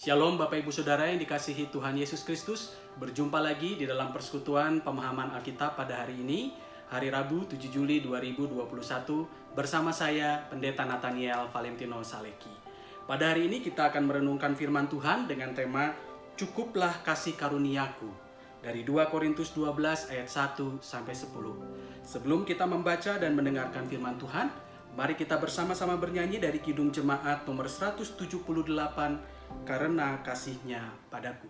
Shalom Bapak Ibu Saudara yang dikasihi Tuhan Yesus Kristus. Berjumpa lagi di dalam persekutuan pemahaman Alkitab pada hari ini, hari Rabu 7 Juli 2021, bersama saya Pendeta Nathaniel Valentino Saleki. Pada hari ini kita akan merenungkan firman Tuhan dengan tema Cukuplah kasih karuniaku dari 2 Korintus 12 ayat 1 sampai 10. Sebelum kita membaca dan mendengarkan firman Tuhan, mari kita bersama-sama bernyanyi dari Kidung Jemaat nomor 178, Karena Kasih-Nya Padaku.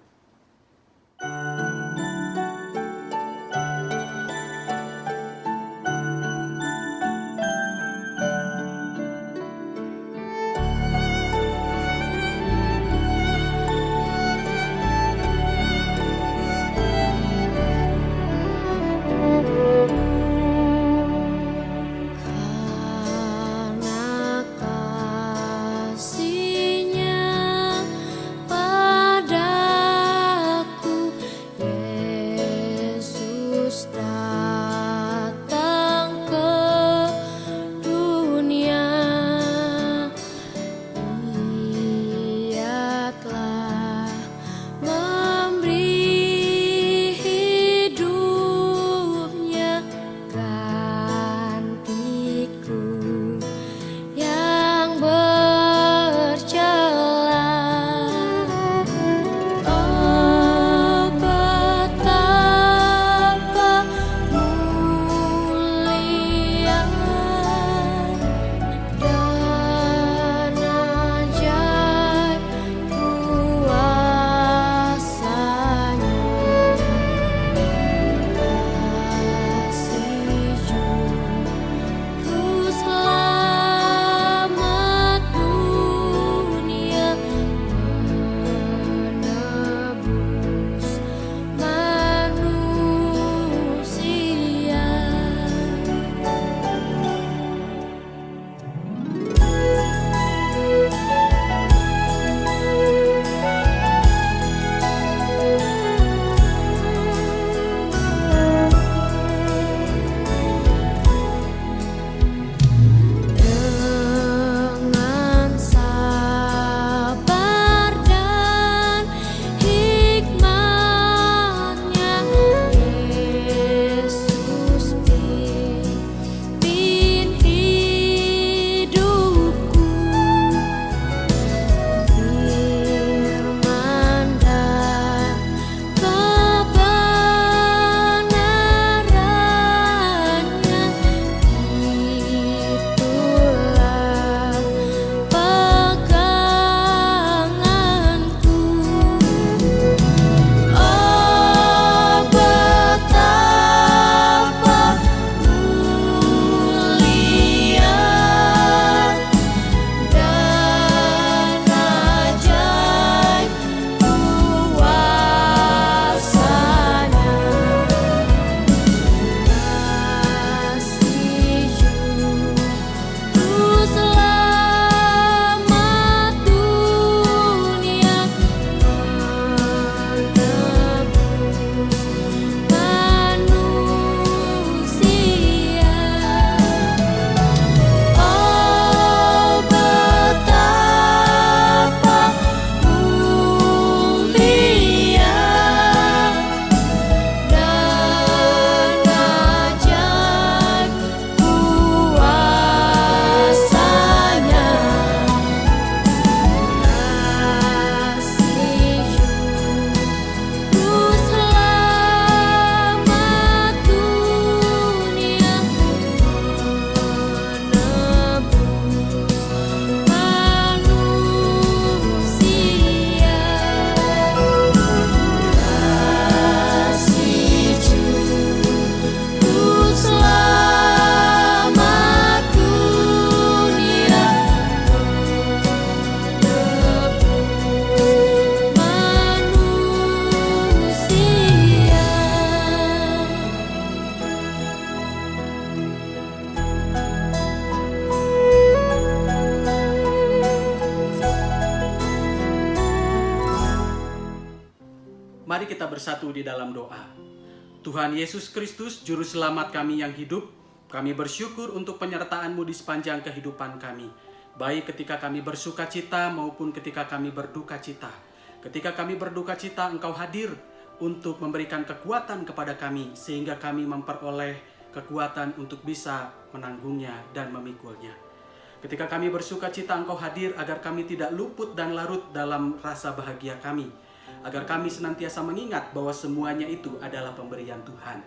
Mari kita bersatu di dalam doa. Tuhan Yesus Kristus, Juru Selamat kami yang hidup, kami bersyukur untuk penyertaan-Mu di sepanjang kehidupan kami, baik ketika kami bersuka cita maupun ketika kami berduka cita. Ketika kami berduka cita, Engkau hadir untuk memberikan kekuatan kepada kami, sehingga kami memperoleh kekuatan untuk bisa menanggungnya dan memikulnya. Ketika kami bersuka cita, Engkau hadir agar kami tidak luput dan larut dalam rasa bahagia kami, agar kami senantiasa mengingat bahwa semuanya itu adalah pemberian Tuhan.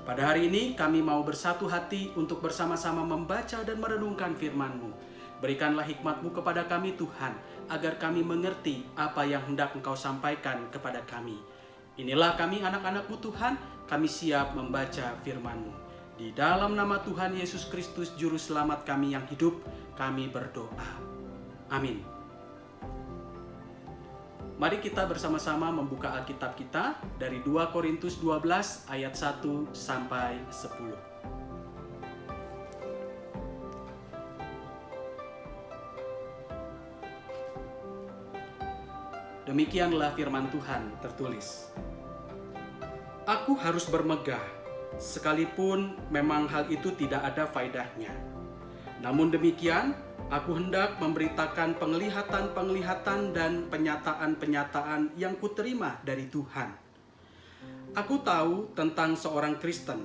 Pada hari ini kami mau bersatu hati untuk bersama-sama membaca dan merenungkan firman-Mu. Berikanlah hikmat-Mu kepada kami Tuhan, agar kami mengerti apa yang hendak Engkau sampaikan kepada kami. Inilah kami anak-anak-Mu Tuhan, kami siap membaca firman-Mu. Di dalam nama Tuhan Yesus Kristus Juru Selamat kami yang hidup, kami berdoa. Amin. Mari kita bersama-sama membuka Alkitab kita dari 2 Korintus 12 ayat 1 sampai 10. Demikianlah firman Tuhan tertulis. Aku harus bermegah, sekalipun memang hal itu tidak ada faedahnya. Namun demikian, aku hendak memberitakan penglihatan-penglihatan dan penyataan-penyataan yang kuterima dari Tuhan. Aku tahu tentang seorang Kristen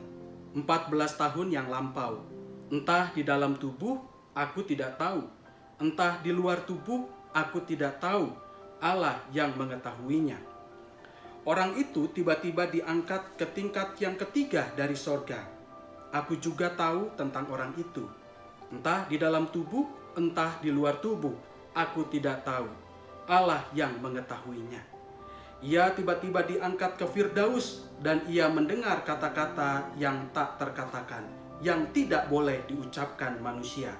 14 tahun yang lampau. Entah di dalam tubuh, aku tidak tahu. Entah di luar tubuh, aku tidak tahu. Allah yang mengetahuinya. Orang itu tiba-tiba diangkat ke tingkat yang ketiga dari sorga. Aku juga tahu tentang orang itu. Entah di dalam tubuh, entah di luar tubuh, aku tidak tahu. Allah yang mengetahuinya. Ia tiba-tiba diangkat ke Firdaus dan ia mendengar kata-kata yang tak terkatakan, yang tidak boleh diucapkan manusia.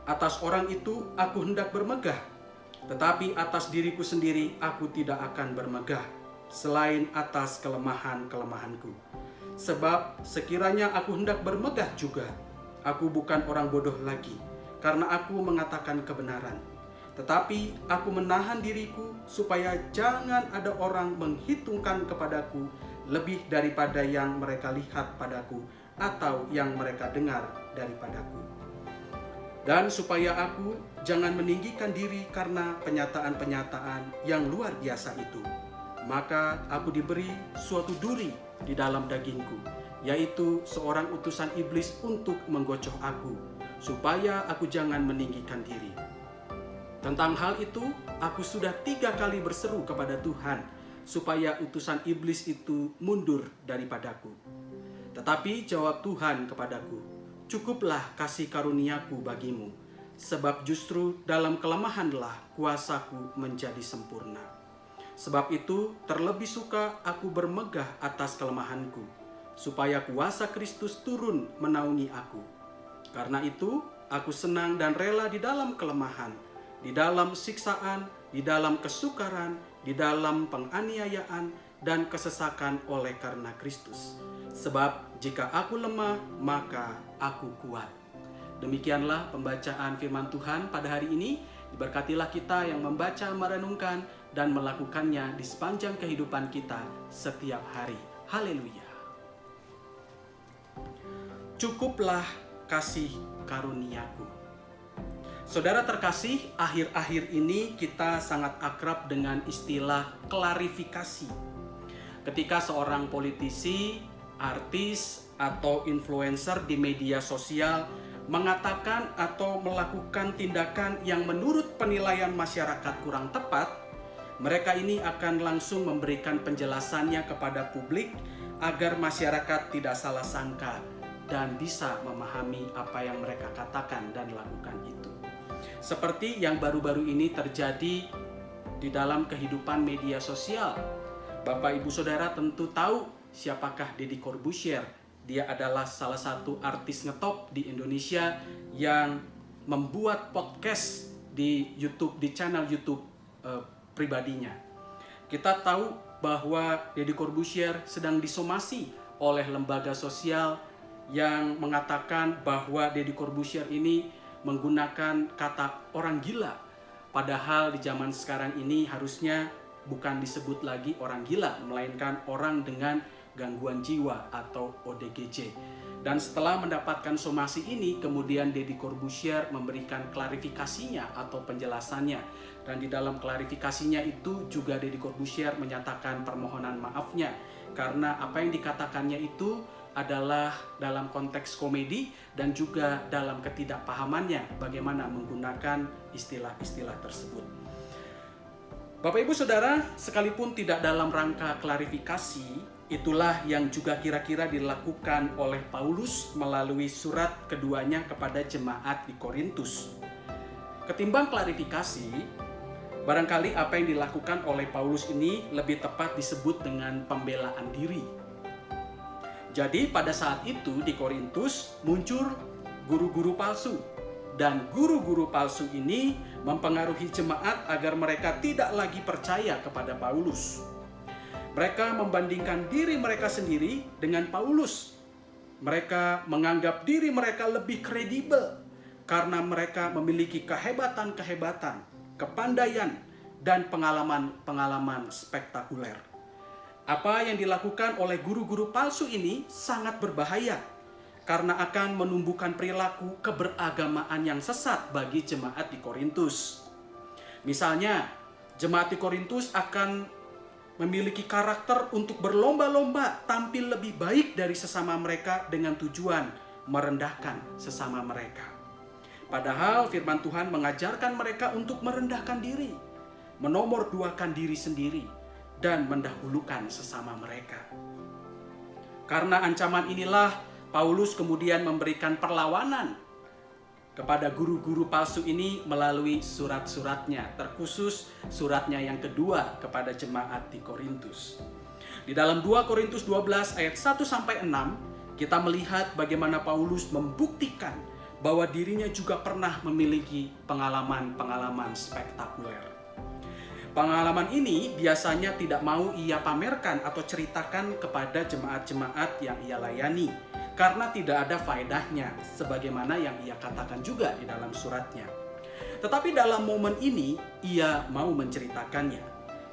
Atas orang itu aku hendak bermegah. Tetapi atas diriku sendiri aku tidak akan bermegah, selain atas kelemahan-kelemahanku. Sebab sekiranya aku hendak bermegah juga, aku bukan orang bodoh lagi, karena aku mengatakan kebenaran. Tetapi aku menahan diriku supaya jangan ada orang menghitungkan kepadaku lebih daripada yang mereka lihat padaku atau yang mereka dengar daripadaku. Dan supaya aku jangan meninggikan diri karena penyataan-penyataan yang luar biasa itu. Maka aku diberi suatu duri di dalam dagingku, yaitu seorang utusan iblis untuk menggocoh aku, supaya aku jangan meninggikan diri. Tentang hal itu, aku sudah 3 kali berseru kepada Tuhan, supaya utusan iblis itu mundur daripadaku. Tetapi jawab Tuhan kepadaku, cukuplah kasih karuniaku bagimu, sebab justru dalam kelemahanlah kuasaku menjadi sempurna. Sebab itu terlebih suka aku bermegah atas kelemahanku, supaya kuasa Kristus turun menaungi aku. Karena itu aku senang dan rela di dalam kelemahan, di dalam siksaan, di dalam kesukaran, di dalam penganiayaan, dan kesesakan oleh karena Kristus. Sebab jika aku lemah, maka aku kuat. Demikianlah pembacaan firman Tuhan pada hari ini. Diberkatilah kita yang membaca, merenungkan, dan melakukannya di sepanjang kehidupan kita setiap hari. Haleluya. Cukuplah kasih karuniaku. Saudara terkasih, akhir-akhir ini kita sangat akrab dengan istilah klarifikasi. Ketika seorang politisi, artis, atau influencer di media sosial mengatakan atau melakukan tindakan yang menurut penilaian masyarakat kurang tepat, mereka ini akan langsung memberikan penjelasannya kepada publik agar masyarakat tidak salah sangka dan bisa memahami apa yang mereka katakan dan lakukan itu. Seperti yang baru-baru ini terjadi di dalam kehidupan media sosial. Bapak Ibu Saudara tentu tahu siapakah Deddy Corbuzier. Dia adalah salah satu artis ngetop di Indonesia yang membuat podcast di YouTube, di channel YouTube pribadinya. Kita tahu bahwa Deddy Corbuzier sedang disomasi oleh lembaga sosial yang mengatakan bahwa Deddy Corbuzier ini menggunakan kata orang gila. Padahal di zaman sekarang ini harusnya bukan disebut lagi orang gila, melainkan orang dengan gangguan jiwa atau ODGJ. Dan setelah mendapatkan somasi ini, kemudian Deddy Corbuzier memberikan klarifikasinya atau penjelasannya. Dan di dalam klarifikasinya itu juga Deddy Corbuzier menyatakan permohonan maafnya. Karena apa yang dikatakannya itu adalah dalam konteks komedi dan juga dalam ketidakpahamannya bagaimana menggunakan istilah-istilah tersebut. Bapak Ibu Saudara, sekalipun tidak dalam rangka klarifikasi, itulah yang juga kira-kira dilakukan oleh Paulus melalui surat keduanya kepada jemaat di Korintus. Ketimbang klarifikasi, barangkali apa yang dilakukan oleh Paulus ini lebih tepat disebut dengan pembelaan diri. Jadi pada saat itu di Korintus muncul guru-guru palsu. Dan guru-guru palsu ini mempengaruhi jemaat agar mereka tidak lagi percaya kepada Paulus. Mereka membandingkan diri mereka sendiri dengan Paulus. Mereka menganggap diri mereka lebih kredibel karena mereka memiliki kehebatan-kehebatan, kepandaian, dan pengalaman-pengalaman spektakuler. Apa yang dilakukan oleh guru-guru palsu ini sangat berbahaya karena akan menumbuhkan perilaku keberagamaan yang sesat bagi jemaat di Korintus. Misalnya, jemaat di Korintus akan memiliki karakter untuk berlomba-lomba tampil lebih baik dari sesama mereka dengan tujuan merendahkan sesama mereka. Padahal firman Tuhan mengajarkan mereka untuk merendahkan diri, menomorduakan diri sendiri, dan mendahulukan sesama mereka. Karena ancaman inilah Paulus kemudian memberikan perlawanan kepada guru-guru palsu ini melalui surat-suratnya, terkhusus suratnya yang kedua kepada jemaat di Korintus. Di dalam 2 Korintus 12 ayat 1-6, kita melihat bagaimana Paulus membuktikan bahwa dirinya juga pernah memiliki pengalaman-pengalaman spektakuler. Pengalaman ini biasanya tidak mau ia pamerkan atau ceritakan kepada jemaat-jemaat yang ia layani, karena tidak ada faedahnya, sebagaimana yang ia katakan juga di dalam suratnya. Tetapi dalam momen ini, ia mau menceritakannya.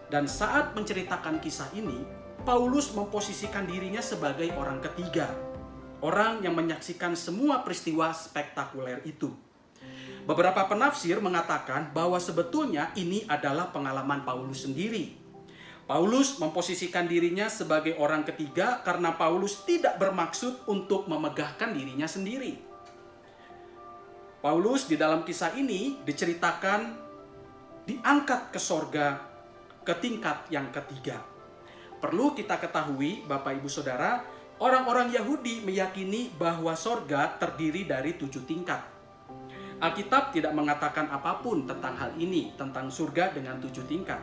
Dan saat menceritakan kisah ini, Paulus memposisikan dirinya sebagai orang ketiga, orang yang menyaksikan semua peristiwa spektakuler itu. Beberapa penafsir mengatakan bahwa sebetulnya ini adalah pengalaman Paulus sendiri. Paulus memposisikan dirinya sebagai orang ketiga karena Paulus tidak bermaksud untuk memegahkan dirinya sendiri. Paulus di dalam kisah ini diceritakan diangkat ke sorga ke tingkat yang ketiga. Perlu kita ketahui, Bapak Ibu Saudara, orang-orang Yahudi meyakini bahwa sorga terdiri dari 7 tingkat. Alkitab tidak mengatakan apapun tentang hal ini, tentang surga dengan 7 tingkat.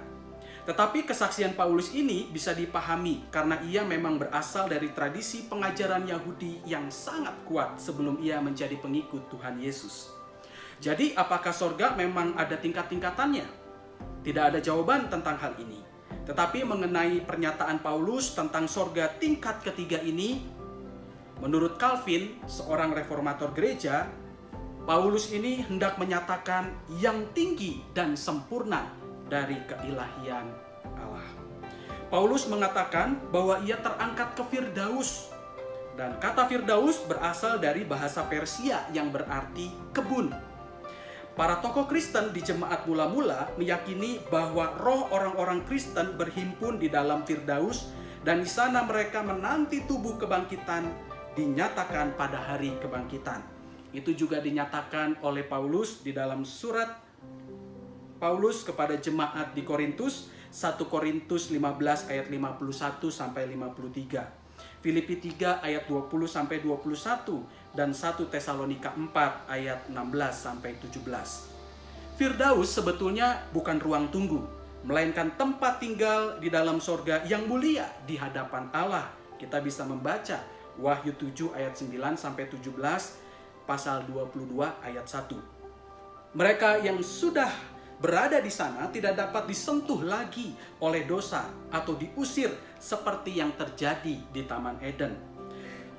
Tetapi kesaksian Paulus ini bisa dipahami karena ia memang berasal dari tradisi pengajaran Yahudi yang sangat kuat sebelum ia menjadi pengikut Tuhan Yesus. Jadi apakah sorga memang ada tingkat-tingkatannya? Tidak ada jawaban tentang hal ini. Tetapi mengenai pernyataan Paulus tentang sorga tingkat ketiga ini, menurut Calvin, seorang reformator gereja, Paulus ini hendak menyatakan yang tinggi dan sempurna dari keilahian Allah. Paulus mengatakan bahwa ia terangkat ke Firdaus. Dan kata Firdaus berasal dari bahasa Persia yang berarti kebun. Para tokoh Kristen di jemaat mula-mula meyakini bahwa roh orang-orang Kristen berhimpun di dalam Firdaus dan di sana mereka menanti tubuh kebangkitan dinyatakan pada hari kebangkitan. Itu juga dinyatakan oleh Paulus di dalam surat Paulus kepada jemaat di Korintus, 1 Korintus 15 ayat 51 sampai 53. Filipi 3 ayat 20 sampai 21 dan 1 Tesalonika 4 ayat 16 sampai 17. Firdaus sebetulnya bukan ruang tunggu, melainkan tempat tinggal di dalam sorga yang mulia di hadapan Allah. Kita bisa membaca Wahyu 7 ayat 9 sampai 17, pasal 22 ayat 1. Mereka yang sudah berada di sana tidak dapat disentuh lagi oleh dosa atau diusir seperti yang terjadi di Taman Eden.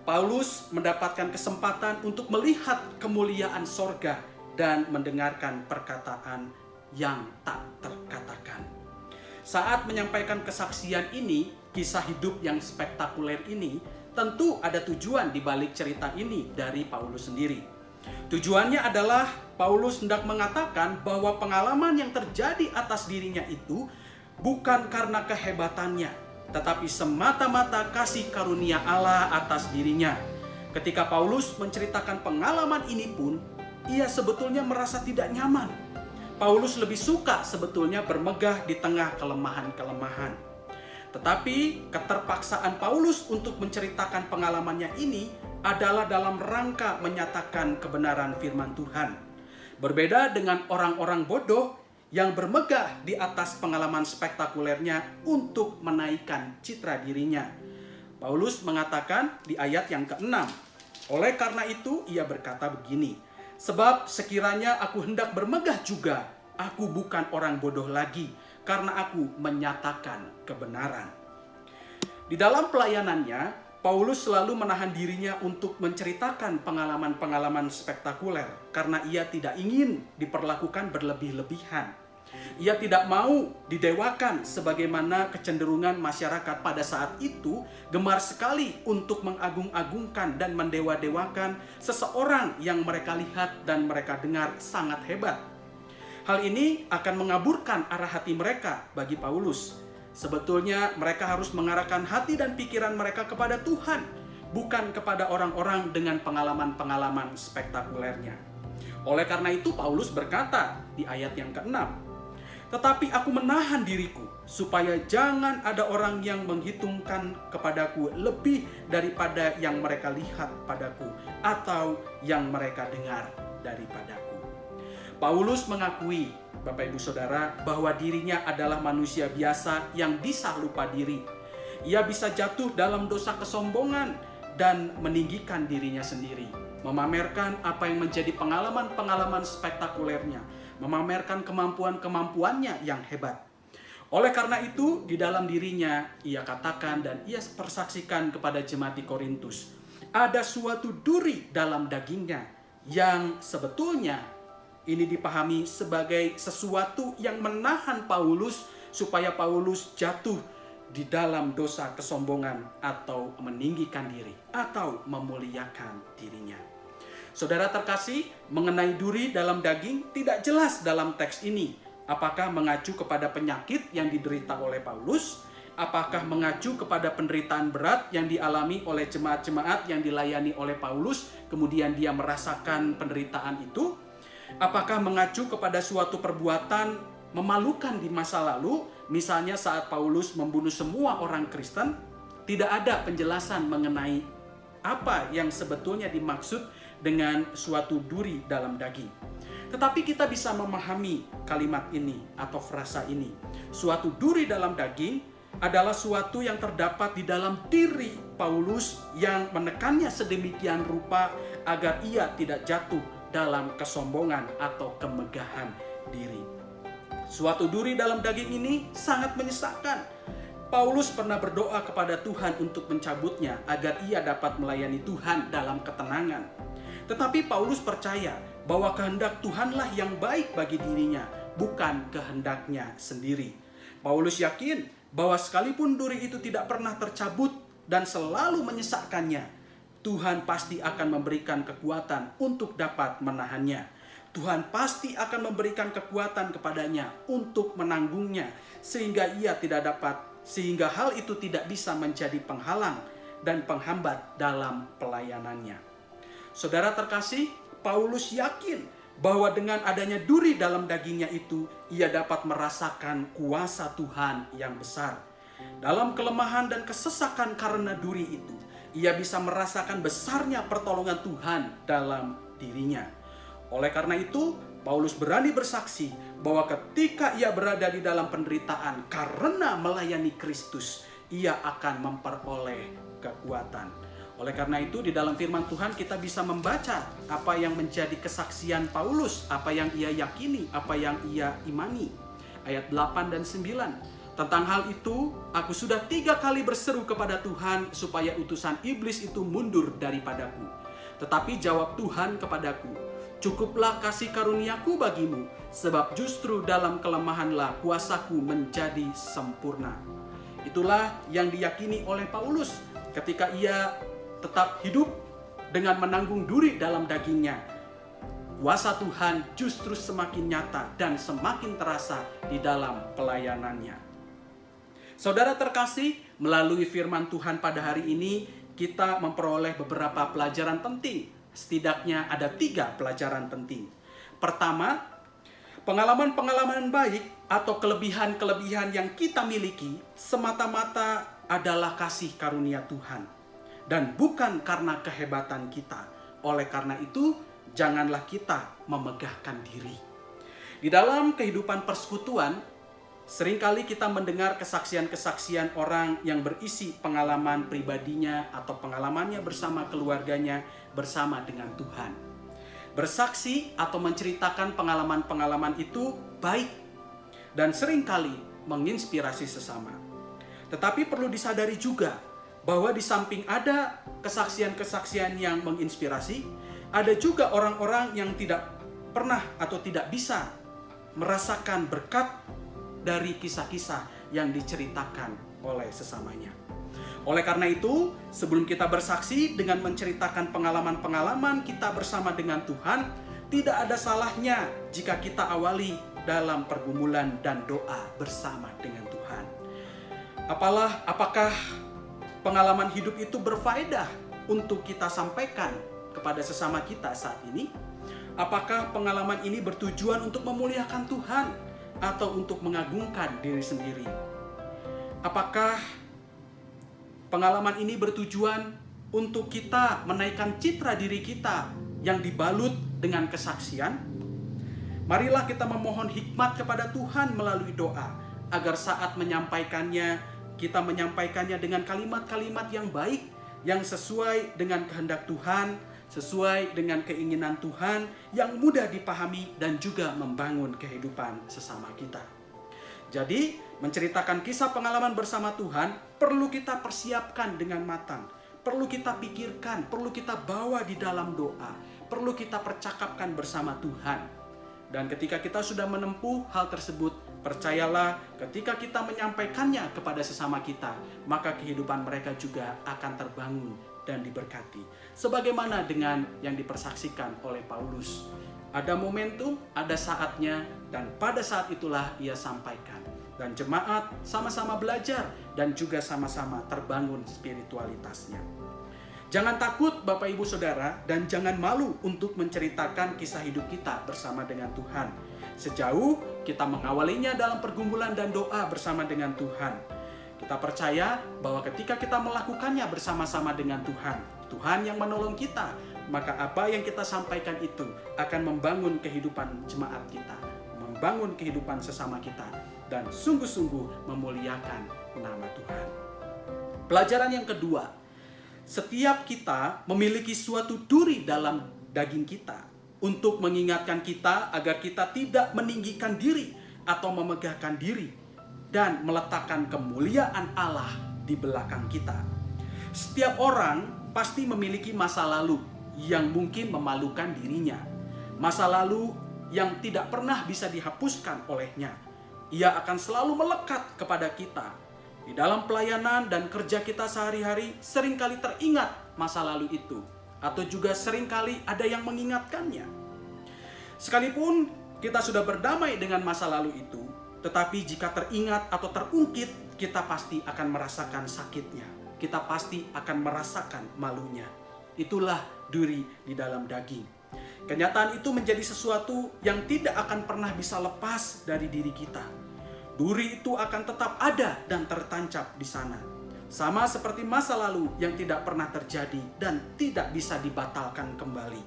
Paulus mendapatkan kesempatan untuk melihat kemuliaan sorga dan mendengarkan perkataan yang tak terkatakan. Saat menyampaikan kesaksian ini, kisah hidup yang spektakuler ini, tentu ada tujuan di balik cerita ini dari Paulus sendiri. Tujuannya adalah Paulus hendak mengatakan bahwa pengalaman yang terjadi atas dirinya itu bukan karena kehebatannya, tetapi semata-mata kasih karunia Allah atas dirinya. Ketika Paulus menceritakan pengalaman ini pun, ia sebetulnya merasa tidak nyaman. Paulus lebih suka sebetulnya bermegah di tengah kelemahan-kelemahan. Tetapi keterpaksaan Paulus untuk menceritakan pengalamannya ini adalah dalam rangka menyatakan kebenaran firman Tuhan. Berbeda dengan orang-orang bodoh yang bermegah di atas pengalaman spektakulernya untuk menaikkan citra dirinya. Paulus mengatakan di ayat yang ke-6, oleh karena itu ia berkata begini, sebab sekiranya aku hendak bermegah juga, aku bukan orang bodoh lagi, karena aku menyatakan kebenaran. Di dalam pelayanannya, Paulus selalu menahan dirinya untuk menceritakan pengalaman-pengalaman spektakuler karena ia tidak ingin diperlakukan berlebih-lebihan. Ia tidak mau didewakan sebagaimana kecenderungan masyarakat pada saat itu gemar sekali untuk mengagung-agungkan dan mendewa-dewakan seseorang yang mereka lihat dan mereka dengar sangat hebat. Hal ini akan mengaburkan arah hati mereka bagi Paulus. Sebetulnya mereka harus mengarahkan hati dan pikiran mereka kepada Tuhan, bukan kepada orang-orang dengan pengalaman-pengalaman spektakulernya. Oleh karena itu Paulus berkata di ayat yang ke-6, tetapi aku menahan diriku supaya jangan ada orang yang menghitungkan kepadaku lebih daripada yang mereka lihat padaku atau yang mereka dengar daripadaku. Paulus mengakui, Bapak Ibu Saudara, bahwa dirinya adalah manusia biasa yang bisa lupa diri. Ia bisa jatuh dalam dosa kesombongan dan meninggikan dirinya sendiri, memamerkan apa yang menjadi pengalaman-pengalaman spektakulernya, memamerkan kemampuan-kemampuannya yang hebat. Oleh karena itu, di dalam dirinya ia katakan dan ia persaksikan kepada jemaat di Korintus, ada suatu duri dalam dagingnya yang sebetulnya ini dipahami sebagai sesuatu yang menahan Paulus supaya Paulus jatuh di dalam dosa kesombongan atau meninggikan diri atau memuliakan dirinya. Saudara terkasih, mengenai duri dalam daging tidak jelas dalam teks ini. Apakah mengacu kepada penyakit yang diderita oleh Paulus? Apakah mengacu kepada penderitaan berat yang dialami oleh jemaat-jemaat yang dilayani oleh Paulus, kemudian dia merasakan penderitaan itu? Apakah mengacu kepada suatu perbuatan memalukan di masa lalu, misalnya saat Paulus membunuh semua orang Kristen? Tidak ada penjelasan mengenai apa yang sebetulnya dimaksud dengan suatu duri dalam daging. Tetapi kita bisa memahami kalimat ini atau frasa ini. Suatu duri dalam daging adalah suatu yang terdapat di dalam diri Paulus yang menekannya sedemikian rupa agar ia tidak jatuh dalam kesombongan atau kemegahan diri. Suatu duri dalam daging ini sangat menyesakkan. Paulus pernah berdoa kepada Tuhan untuk mencabutnya agar ia dapat melayani Tuhan dalam ketenangan. Tetapi Paulus percaya bahwa kehendak Tuhanlah yang baik bagi dirinya, bukan kehendaknya sendiri. Paulus yakin bahwa sekalipun duri itu tidak pernah tercabut dan selalu menyesakkannya, Tuhan pasti akan memberikan kekuatan untuk dapat menahannya. Tuhan pasti akan memberikan kekuatan kepadanya untuk menanggungnya sehingga sehingga hal itu tidak bisa menjadi penghalang dan penghambat dalam pelayanannya. Saudara terkasih, Paulus yakin bahwa dengan adanya duri dalam dagingnya itu, ia dapat merasakan kuasa Tuhan yang besar. Dalam kelemahan dan kesesakan karena duri itu, ia bisa merasakan besarnya pertolongan Tuhan dalam dirinya. Oleh karena itu, Paulus berani bersaksi bahwa ketika ia berada di dalam penderitaan karena melayani Kristus, ia akan memperoleh kekuatan. Oleh karena itu, di dalam firman Tuhan kita bisa membaca apa yang menjadi kesaksian Paulus, apa yang ia yakini, apa yang ia imani. Ayat 8 dan 9. Tentang hal itu, aku sudah 3 kali berseru kepada Tuhan supaya utusan iblis itu mundur daripadaku. Tetapi jawab Tuhan kepadaku, cukuplah kasih karuniaku bagimu, sebab justru dalam kelemahanlah kuasaku menjadi sempurna. Itulah yang diyakini oleh Paulus ketika ia tetap hidup dengan menanggung duri dalam dagingnya. Kuasa Tuhan justru semakin nyata dan semakin terasa di dalam pelayanannya. Saudara terkasih, melalui firman Tuhan pada hari ini, kita memperoleh beberapa pelajaran penting. Setidaknya ada 3 pelajaran penting. Pertama, pengalaman-pengalaman baik atau kelebihan-kelebihan yang kita miliki semata-mata adalah kasih karunia Tuhan dan bukan karena kehebatan kita. Oleh karena itu, janganlah kita memegahkan diri. Di dalam kehidupan persekutuan, seringkali kita mendengar kesaksian-kesaksian orang yang berisi pengalaman pribadinya atau pengalamannya bersama keluarganya bersama dengan Tuhan. Bersaksi atau menceritakan pengalaman-pengalaman itu baik dan seringkali menginspirasi sesama. Tetapi perlu disadari juga bahwa di samping ada kesaksian-kesaksian yang menginspirasi, ada juga orang-orang yang tidak pernah atau tidak bisa merasakan berkat dari kisah-kisah yang diceritakan oleh sesamanya. Oleh karena itu, sebelum kita bersaksi dengan menceritakan pengalaman-pengalaman kita bersama dengan Tuhan, tidak ada salahnya jika kita awali dalam pergumulan dan doa bersama dengan Tuhan. Apakah pengalaman hidup itu berfaedah untuk kita sampaikan kepada sesama kita saat ini? Apakah pengalaman ini bertujuan untuk memuliakan Tuhan atau untuk mengagungkan diri sendiri? Apakah pengalaman ini bertujuan untuk kita menaikkan citra diri kita yang dibalut dengan kesaksian? Marilah kita memohon hikmat kepada Tuhan melalui doa, agar saat menyampaikannya, kita menyampaikannya dengan kalimat-kalimat yang baik, yang sesuai dengan kehendak Tuhan, sesuai dengan keinginan Tuhan, yang mudah dipahami dan juga membangun kehidupan sesama kita. Jadi, menceritakan kisah pengalaman bersama Tuhan perlu kita persiapkan dengan matang, perlu kita pikirkan, perlu kita bawa di dalam doa, perlu kita percakapkan bersama Tuhan. Dan ketika kita sudah menempuh hal tersebut, percayalah ketika kita menyampaikannya kepada sesama kita, maka kehidupan mereka juga akan terbangun dan diberkati. Sebagaimana dengan yang dipersaksikan oleh Paulus. Ada momentum, ada saatnya, dan pada saat itulah ia sampaikan. Dan jemaat sama-sama belajar dan juga sama-sama terbangun spiritualitasnya. Jangan takut Bapak Ibu Saudara dan jangan malu untuk menceritakan kisah hidup kita bersama dengan Tuhan. Sejauh kita mengawalinya dalam pergumulan dan doa bersama dengan Tuhan. Kita percaya bahwa ketika kita melakukannya bersama-sama dengan Tuhan, Tuhan yang menolong kita, maka apa yang kita sampaikan itu akan membangun kehidupan jemaat kita, membangun kehidupan sesama kita, dan sungguh-sungguh memuliakan nama Tuhan. Pelajaran yang kedua, setiap kita memiliki suatu duri dalam daging kita untuk mengingatkan kita agar kita tidak meninggikan diri atau memegahkan diri dan meletakkan kemuliaan Allah di belakang kita. Setiap orang pasti memiliki masa lalu yang mungkin memalukan dirinya, masa lalu yang tidak pernah bisa dihapuskan olehnya. Ia akan selalu melekat kepada kita. Di dalam pelayanan dan kerja kita sehari-hari seringkali teringat masa lalu itu, atau juga seringkali ada yang mengingatkannya. Sekalipun kita sudah berdamai dengan masa lalu itu, tetapi jika teringat atau terungkit, kita pasti akan merasakan sakitnya. Kita pasti akan merasakan malunya. Itulah duri di dalam daging. Kenyataan itu menjadi sesuatu yang tidak akan pernah bisa lepas dari diri kita. Duri itu akan tetap ada dan tertancap di sana. Sama seperti masa lalu yang tidak pernah terjadi dan tidak bisa dibatalkan kembali.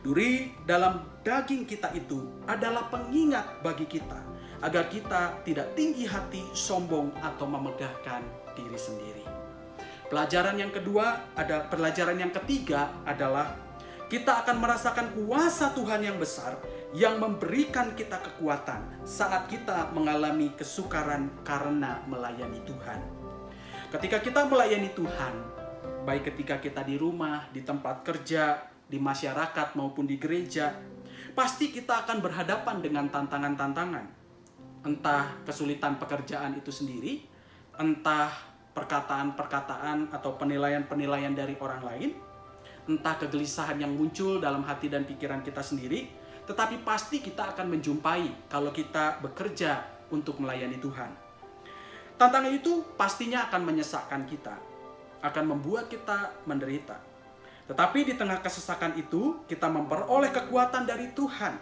Duri dalam daging kita itu adalah pengingat bagi kita, agar kita tidak tinggi hati, sombong, atau memegahkan diri sendiri. Pelajaran yang ketiga adalah kita akan merasakan kuasa Tuhan yang besar yang memberikan kita kekuatan saat kita mengalami kesukaran karena melayani Tuhan. Ketika kita melayani Tuhan, baik ketika kita di rumah, di tempat kerja, di masyarakat maupun di gereja, pasti kita akan berhadapan dengan tantangan-tantangan. Entah kesulitan pekerjaan itu sendiri, entah perkataan-perkataan atau penilaian-penilaian dari orang lain, entah kegelisahan yang muncul dalam hati dan pikiran kita sendiri, tetapi pasti kita akan menjumpai kalau kita bekerja untuk melayani Tuhan. Tantangan itu pastinya akan menyesakkan kita, akan membuat kita menderita. Tetapi di tengah kesesakan itu, kita memperoleh kekuatan dari Tuhan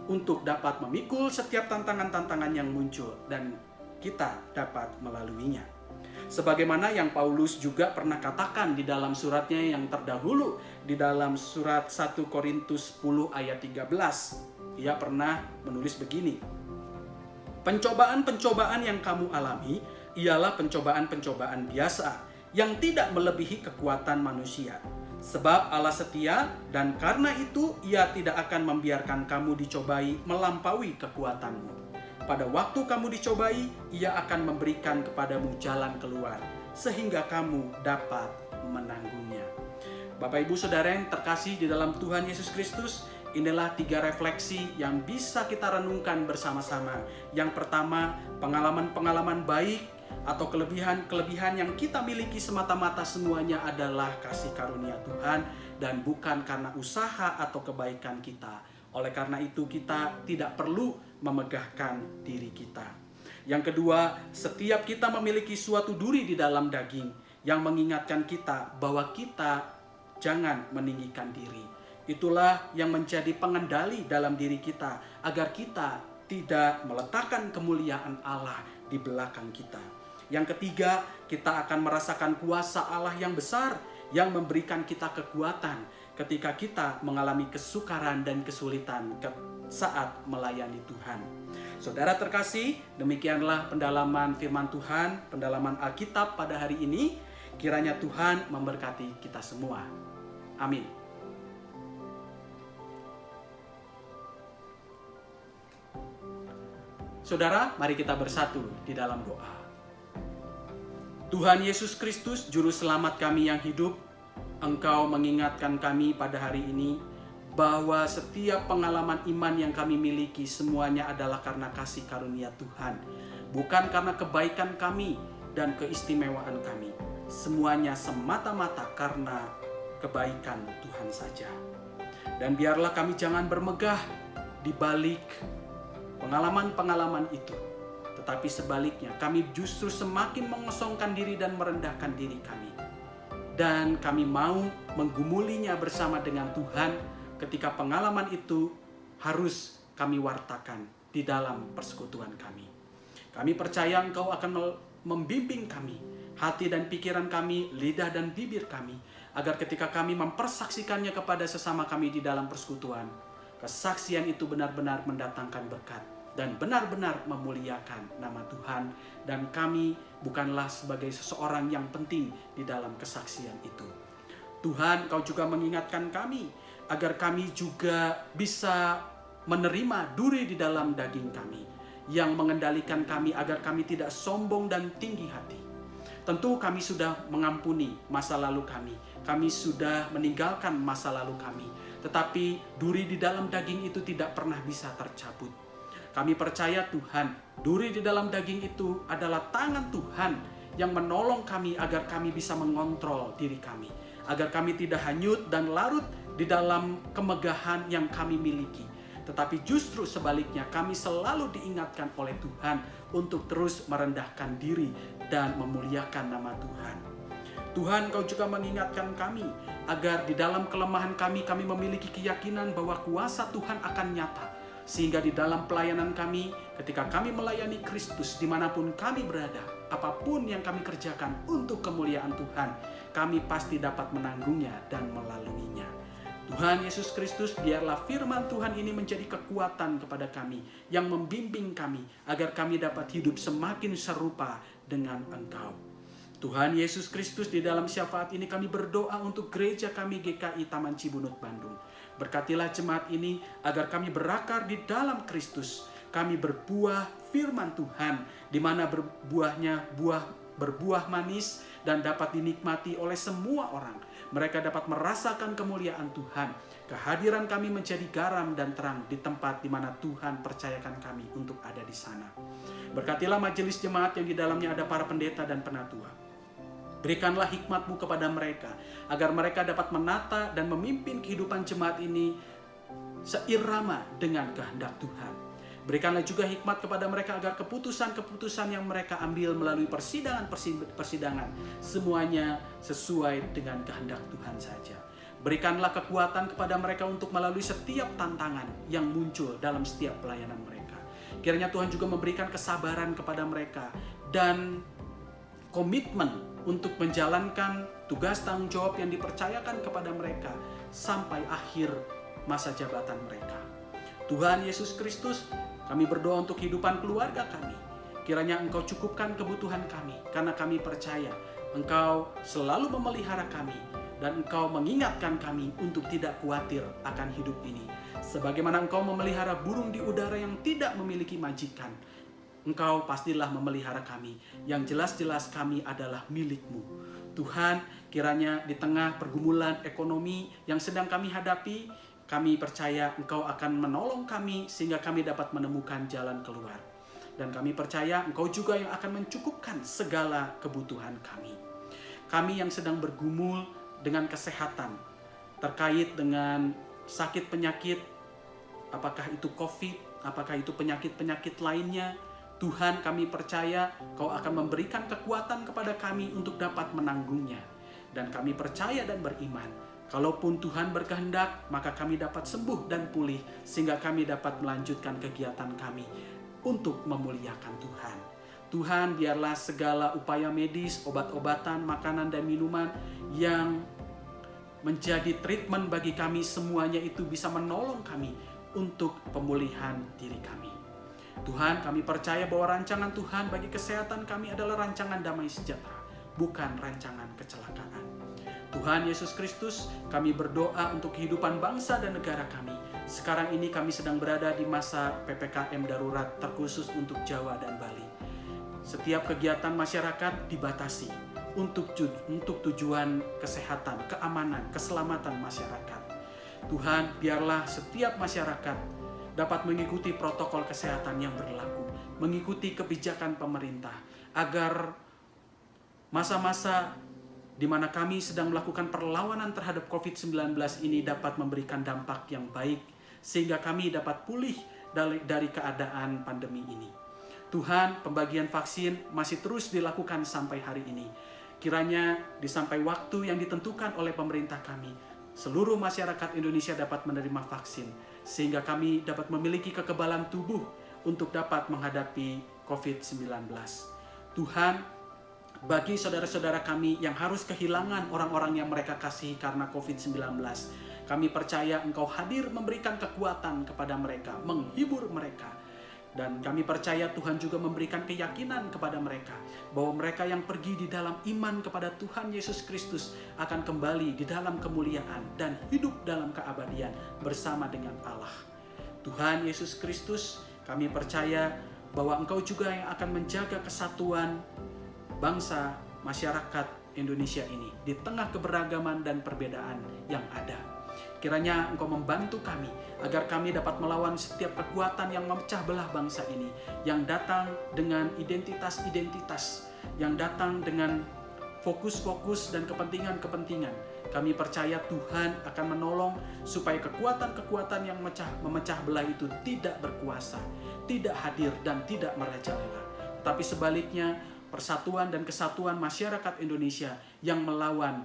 untuk dapat memikul setiap tantangan-tantangan yang muncul dan kita dapat melaluinya. Sebagaimana yang Paulus juga pernah katakan di dalam suratnya yang terdahulu, di dalam surat 1 Korintus 10 ayat 13. Ia pernah menulis begini: pencobaan-pencobaan yang kamu alami ialah pencobaan-pencobaan biasa yang tidak melebihi kekuatan manusia. Sebab Allah setia dan karena itu Ia tidak akan membiarkan kamu dicobai melampaui kekuatanmu. Pada waktu kamu dicobai, Ia akan memberikan kepadamu jalan keluar sehingga kamu dapat menanggungnya. Bapak Ibu Saudara yang terkasih di dalam Tuhan Yesus Kristus, inilah 3 refleksi yang bisa kita renungkan bersama-sama. Yang pertama, pengalaman-pengalaman baik atau kelebihan-kelebihan yang kita miliki semata-mata semuanya adalah kasih karunia Tuhan dan bukan karena usaha atau kebaikan kita. Oleh karena itu kita tidak perlu memegahkan diri kita. Yang kedua, setiap kita memiliki suatu duri di dalam daging yang mengingatkan kita bahwa kita jangan meninggikan diri. Itulah yang menjadi pengendali dalam diri kita agar kita tidak meletakkan kemuliaan Allah di belakang kita. Yang ketiga, kita akan merasakan kuasa Allah yang besar yang memberikan kita kekuatan ketika kita mengalami kesukaran dan kesulitan saat melayani Tuhan. Saudara terkasih, demikianlah pendalaman firman Tuhan, pendalaman Alkitab pada hari ini. Kiranya Tuhan memberkati kita semua. Amin. Saudara, mari kita bersatu di dalam doa. Tuhan Yesus Kristus, Juru Selamat kami yang hidup, Engkau mengingatkan kami pada hari ini bahwa setiap pengalaman iman yang kami miliki semuanya adalah karena kasih karunia Tuhan, bukan karena kebaikan kami dan keistimewaan kami. Semuanya semata-mata karena kebaikan Tuhan saja. Dan biarlah kami jangan bermegah di balik pengalaman-pengalaman itu, tetapi sebaliknya kami justru semakin mengosongkan diri dan merendahkan diri kami. Dan kami mau menggumulinya bersama dengan Tuhan ketika pengalaman itu harus kami wartakan di dalam persekutuan kami. Kami percaya Engkau akan membimbing kami, hati dan pikiran kami, lidah dan bibir kami, agar ketika kami mempersaksikannya kepada sesama kami di dalam persekutuan, kesaksian itu benar-benar mendatangkan berkat dan benar-benar memuliakan nama Tuhan, dan kami bukanlah sebagai seseorang yang penting di dalam kesaksian itu. Tuhan, Kau juga mengingatkan kami agar kami juga bisa menerima duri di dalam daging kami yang mengendalikan kami agar kami tidak sombong dan tinggi hati. Tentu kami sudah mengampuni masa lalu kami sudah meninggalkan masa lalu kami, tetapi duri di dalam daging itu tidak pernah bisa tercabut. Kami percaya Tuhan, duri di dalam daging itu adalah tangan Tuhan yang menolong kami agar kami bisa mengontrol diri kami, agar kami tidak hanyut dan larut di dalam kemegahan yang kami miliki, tetapi justru sebaliknya kami selalu diingatkan oleh Tuhan untuk terus merendahkan diri dan memuliakan nama Tuhan. Tuhan, Kau juga mengingatkan kami agar di dalam kelemahan kami memiliki keyakinan bahwa kuasa Tuhan akan nyata. Sehingga di dalam pelayanan kami, ketika kami melayani Kristus dimanapun kami berada, apapun yang kami kerjakan untuk kemuliaan Tuhan, kami pasti dapat menanggungnya dan melaluinya. Tuhan Yesus Kristus, biarlah firman Tuhan ini menjadi kekuatan kepada kami, yang membimbing kami agar kami dapat hidup semakin serupa dengan Engkau. Tuhan Yesus Kristus, di dalam syafaat ini kami berdoa untuk gereja kami GKI Taman Cibunut Bandung. Berkatilah jemaat ini agar kami berakar di dalam Kristus. Kami berbuah firman Tuhan, di mana berbuahnya buah berbuah manis dan dapat dinikmati oleh semua orang. Mereka dapat merasakan kemuliaan Tuhan. Kehadiran kami menjadi garam dan terang di tempat di mana Tuhan percayakan kami untuk ada di sana. Berkatilah majelis jemaat yang di dalamnya ada para pendeta dan penatua. Berikanlah hikmat-Mu kepada mereka, agar mereka dapat menata dan memimpin kehidupan jemaat ini seirama dengan kehendak Tuhan. Berikanlah juga hikmat kepada mereka agar keputusan-keputusan yang mereka ambil melalui persidangan semuanya sesuai dengan kehendak Tuhan saja. Berikanlah kekuatan kepada mereka untuk melalui setiap tantangan yang muncul dalam setiap pelayanan mereka. Kiranya Tuhan juga memberikan kesabaran kepada mereka dan komitmen untuk menjalankan tugas tanggung jawab yang dipercayakan kepada mereka sampai akhir masa jabatan mereka. Tuhan Yesus Kristus, kami berdoa untuk kehidupan keluarga kami. Kiranya Engkau cukupkan kebutuhan kami, karena kami percaya Engkau selalu memelihara kami, dan Engkau mengingatkan kami untuk tidak khawatir akan hidup ini. Sebagaimana Engkau memelihara burung di udara yang tidak memiliki majikan, Engkau pastilah memelihara kami, yang jelas-jelas kami adalah milik-Mu. Tuhan, kiranya di tengah pergumulan ekonomi yang sedang kami hadapi, kami percaya Engkau akan menolong kami sehingga kami dapat menemukan jalan keluar. Dan kami percaya Engkau juga yang akan mencukupkan segala kebutuhan kami. Kami yang sedang bergumul dengan kesehatan, terkait dengan sakit penyakit, apakah itu COVID, apakah itu penyakit-penyakit lainnya, Tuhan, kami percaya Kau akan memberikan kekuatan kepada kami untuk dapat menanggungnya. Dan kami percaya dan beriman, kalaupun Tuhan berkehendak, maka kami dapat sembuh dan pulih, sehingga kami dapat melanjutkan kegiatan kami untuk memuliakan Tuhan. Tuhan, biarlah segala upaya medis, obat-obatan, makanan, dan minuman yang menjadi treatment bagi kami, semuanya itu bisa menolong kami untuk pemulihan diri kami. Tuhan, kami percaya bahwa rancangan Tuhan bagi kesehatan kami adalah rancangan damai sejahtera, bukan rancangan kecelakaan. Tuhan Yesus Kristus, kami berdoa untuk kehidupan bangsa dan negara kami. Sekarang ini kami sedang berada di masa PPKM darurat terkhusus untuk Jawa dan Bali. Setiap kegiatan masyarakat dibatasi untuk tujuan kesehatan, keamanan, keselamatan masyarakat. Tuhan, biarlah setiap masyarakat dapat mengikuti protokol kesehatan yang berlaku, mengikuti kebijakan pemerintah, agar masa-masa di mana kami sedang melakukan perlawanan terhadap COVID-19 ini dapat memberikan dampak yang baik, sehingga kami dapat pulih dari keadaan pandemi ini. Tuhan, pembagian vaksin masih terus dilakukan sampai hari ini. Kiranya sampai waktu yang ditentukan oleh pemerintah kami, seluruh masyarakat Indonesia dapat menerima vaksin, sehingga kami dapat memiliki kekebalan tubuh untuk dapat menghadapi COVID-19. Tuhan, bagi saudara-saudara kami yang harus kehilangan orang-orang yang mereka kasihi karena COVID-19, kami percaya Engkau hadir memberikan kekuatan kepada mereka, menghibur mereka. Dan kami percaya Tuhan juga memberikan keyakinan kepada mereka bahwa mereka yang pergi di dalam iman kepada Tuhan Yesus Kristus akan kembali di dalam kemuliaan dan hidup dalam keabadian bersama dengan Allah. Tuhan Yesus Kristus, kami percaya bahwa Engkau juga yang akan menjaga kesatuan bangsa masyarakat Indonesia ini di tengah keberagaman dan perbedaan yang ada. Kiranya Engkau membantu kami agar kami dapat melawan setiap kekuatan yang memecah belah bangsa ini, yang datang dengan identitas-identitas, yang datang dengan fokus-fokus dan kepentingan-kepentingan. Kami percaya Tuhan akan menolong supaya kekuatan-kekuatan yang memecah belah itu tidak berkuasa, tidak hadir dan tidak merajalela. Tetapi sebaliknya, persatuan dan kesatuan masyarakat Indonesia yang melawan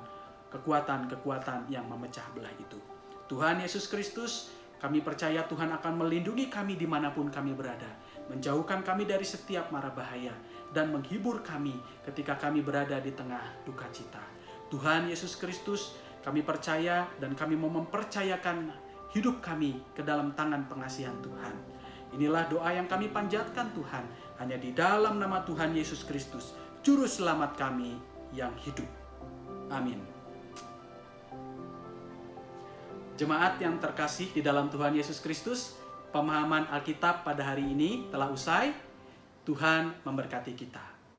kekuatan-kekuatan yang memecah belah itu. Tuhan Yesus Kristus, kami percaya Tuhan akan melindungi kami dimanapun kami berada, menjauhkan kami dari setiap mara bahaya, dan menghibur kami ketika kami berada di tengah duka cita. Tuhan Yesus Kristus, kami percaya dan kami mau mempercayakan hidup kami ke dalam tangan pengasihan Tuhan. Inilah doa yang kami panjatkan Tuhan, hanya di dalam nama Tuhan Yesus Kristus, Juru Selamat kami yang hidup. Amin. Jemaat yang terkasih di dalam Tuhan Yesus Kristus, pemahaman Alkitab pada hari ini telah usai. Tuhan memberkati kita.